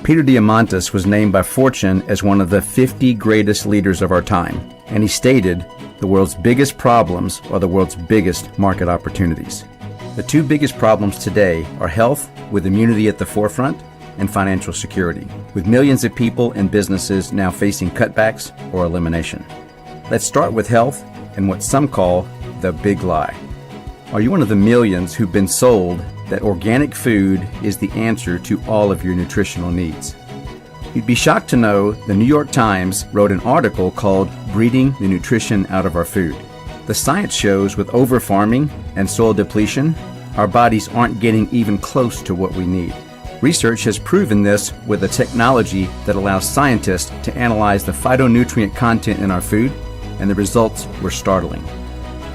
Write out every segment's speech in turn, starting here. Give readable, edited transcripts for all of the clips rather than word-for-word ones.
Peter Diamandis was named by Fortune as one of the 50 greatest leaders of our time, and he stated, "The world's biggest problems are the world's biggest market opportunities." The two biggest problems today are health, with immunity at the forefront, and financial security, with millions of people and businesses now facing cutbacks or elimination. Let's start with health and what some call the big lie. Are you one of the millions who've been sold that organic food is the answer to all of your nutritional needs? You'd be shocked to know the New York Times wrote an article called "Breeding the Nutrition Out of Our Food." The science shows with over-farming and soil depletion, our bodies aren't getting even close to what we need. Research has proven this with a technology that allows scientists to analyze the phytonutrient content in our food, and the results were startling.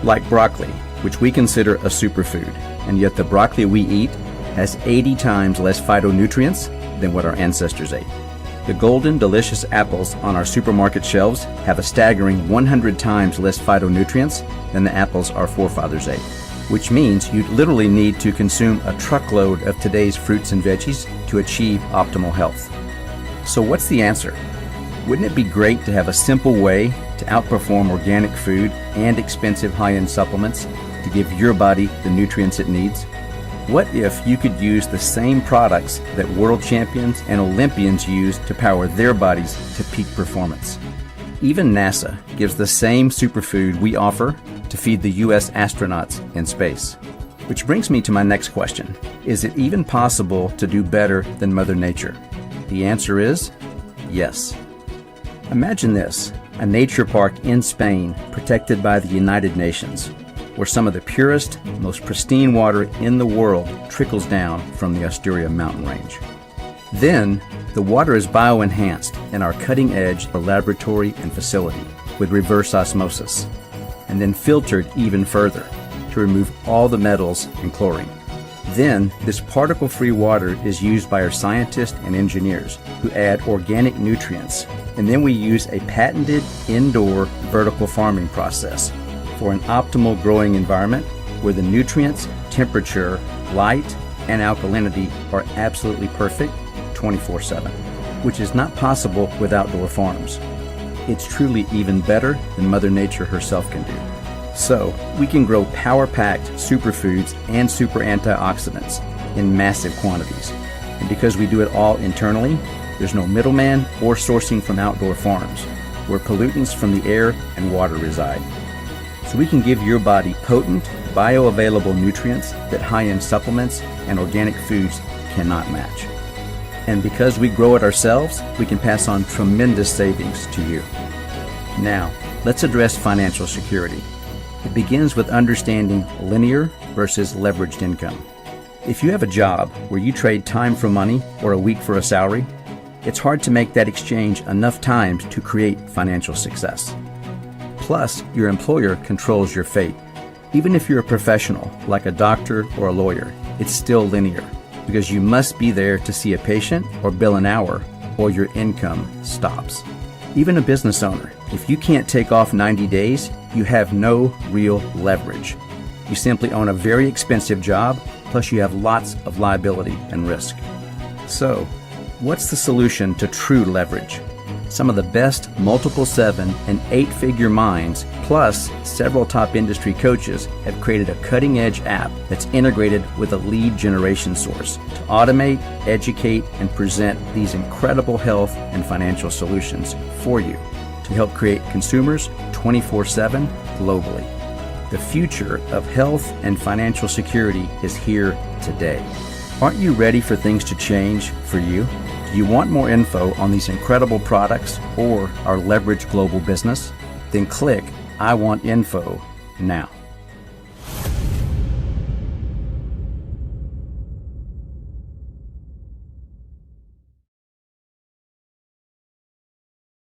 Like broccoli, which we consider a superfood, and yet the broccoli we eat has 80 times less phytonutrients than what our ancestors ate. The golden, delicious apples on our supermarket shelves have a staggering 100 times less phytonutrients than the apples our forefathers ate, which means you literally need to consume a truckload of today's fruits and veggies to achieve optimal health. So what's the answer? Wouldn't it be great to have a simple way to outperform organic food and expensive high-end supplements to give your body the nutrients it needs? What if you could use the same products that world champions and Olympians use to power their bodies to peak performance? Even NASA gives the same superfood we offer to feed the U.S. astronauts in space. Which brings me to my next question. Is it even possible to do better than Mother Nature? The answer is yes. Imagine this, a nature park in Spain protected by the United Nations, where some of the purest, most pristine water in the world trickles down from the Asturias mountain range. Then, the water is bioenhanced in our cutting-edge laboratory and facility with reverse osmosis, and then filtered even further to remove all the metals and chlorine. Then, this particle-free water is used by our scientists and engineers who add organic nutrients, and then we use a patented indoor vertical farming process for an optimal growing environment where the nutrients, temperature, light, and alkalinity are absolutely perfect 24/7, which is not possible with outdoor farms. It's truly even better than Mother Nature herself can do. So, we can grow power-packed superfoods and super antioxidants in massive quantities. And because we do it all internally, there's no middleman or sourcing from outdoor farms, where pollutants from the air and water reside. So we can give your body potent, bioavailable nutrients that high-end supplements and organic foods cannot match. And because we grow it ourselves, we can pass on tremendous savings to you. Now, let's address financial security. It begins with understanding linear versus leveraged income. If you have a job where you trade time for money or a week for a salary, it's hard to make that exchange enough times to create financial success. Plus, your employer controls your fate. Even if you're a professional, like a doctor or a lawyer, it's still linear, because you must be there to see a patient or bill an hour, or your income stops. Even a business owner, if you can't take off 90 days, you have no real leverage. You simply own a very expensive job, plus you have lots of liability and risk. So, what's the solution to true leverage? Some of the best multiple 7- and 8-figure minds, plus several top industry coaches, have created a cutting-edge app that's integrated with a lead generation source to automate, educate, and present these incredible health and financial solutions for you to help create consumers 24/7 globally. The future of health and financial security is here today. Aren't you ready for things to change for you? Do you want more info on these incredible products or our leveraged global business? Then click I Want Info now.